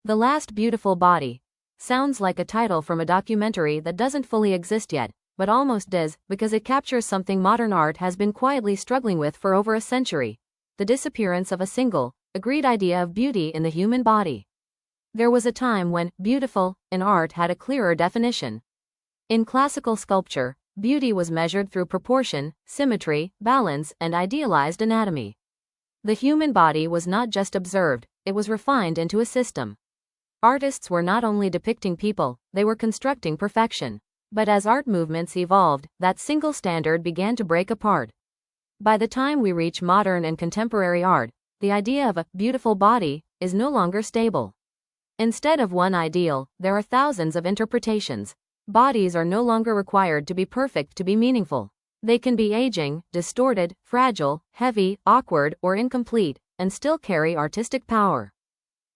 The Last Beautiful Body. Sounds like a title from a documentary that doesn't fully exist yet, but almost does, because it captures something modern art has been quietly struggling with for over a century: the disappearance of a single, agreed idea of beauty in the human body. There was a time when beautiful in art had a clearer definition. In classical sculpture, beauty was measured through proportion, symmetry, balance, and idealized anatomy. The human body was not just observed, it was refined into a system. Artists were not only depicting people, they were constructing perfection. But as art movements evolved, that single standard began to break apart. By the time we reach modern and contemporary art, the idea of a beautiful body is no longer stable. Instead of one ideal, there are thousands of interpretations. Bodies are no longer required to be perfect to be meaningful. They can be aging, distorted, fragile, heavy, awkward, or incomplete, and still carry artistic power.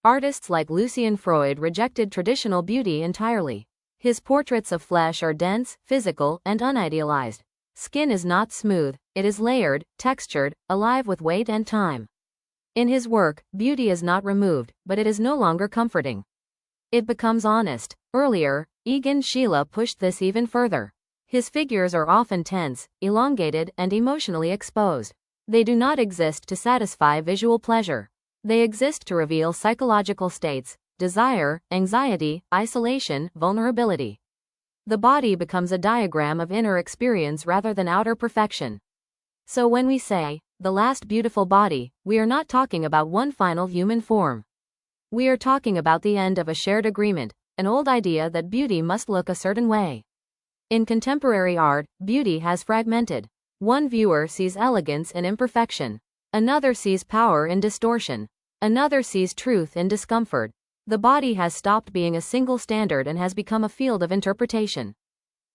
Artists like Lucian Freud rejected traditional beauty entirely. His portraits of flesh are dense, physical, and unidealized. Skin is not smooth, it is layered, textured, alive with weight and time. In his work, beauty is not removed, but it is no longer comforting. It becomes honest. Earlier, Egon Schiele pushed this even further. His figures are often tense, elongated, and emotionally exposed. They do not exist to satisfy visual pleasure. They exist to reveal psychological states: desire, anxiety, isolation, vulnerability. The body becomes a diagram of inner experience rather than outer perfection. So when we say, the last beautiful body, we are not talking about one final human form. We are talking about the end of a shared agreement, an old idea that beauty must look a certain way. In contemporary art, beauty has fragmented. One viewer sees elegance in imperfection. Another sees power in distortion. Another sees truth in discomfort. The body has stopped being a single standard and has become a field of interpretation.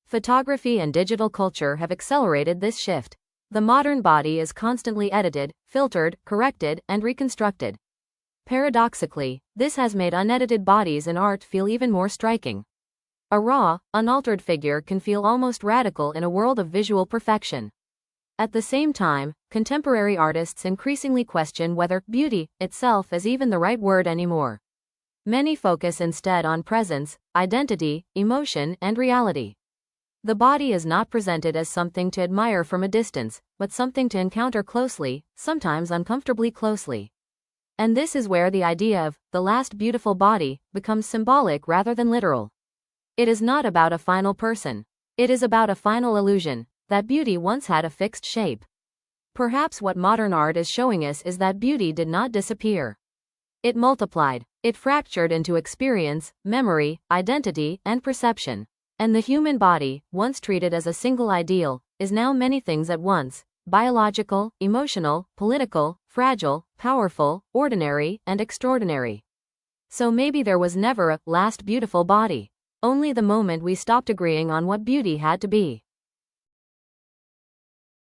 Photography and digital culture have accelerated this shift. The modern body is constantly edited, filtered, corrected, and reconstructed. Paradoxically, this has made unedited bodies in art feel even more striking. A raw, unaltered figure can feel almost radical in a world of visual perfection. At the same time, contemporary artists increasingly question whether beauty itself is even the right word anymore. Many focus instead on presence, identity, emotion, and reality. The body is not presented as something to admire from a distance, but something to encounter closely, sometimes uncomfortably closely. And this is where the idea of the last beautiful body becomes symbolic rather than literal. It is not about a final person. It is about a final illusion that beauty once had a fixed shape. Perhaps what modern art is showing us is that beauty did not disappear. It multiplied. It fractured into experience, memory, identity, and perception. And the human body, once treated as a single ideal, is now many things at once: biological, emotional, political, fragile, powerful, ordinary, and extraordinary. So maybe there was never a last beautiful body. Only the moment we stopped agreeing on what beauty had to be.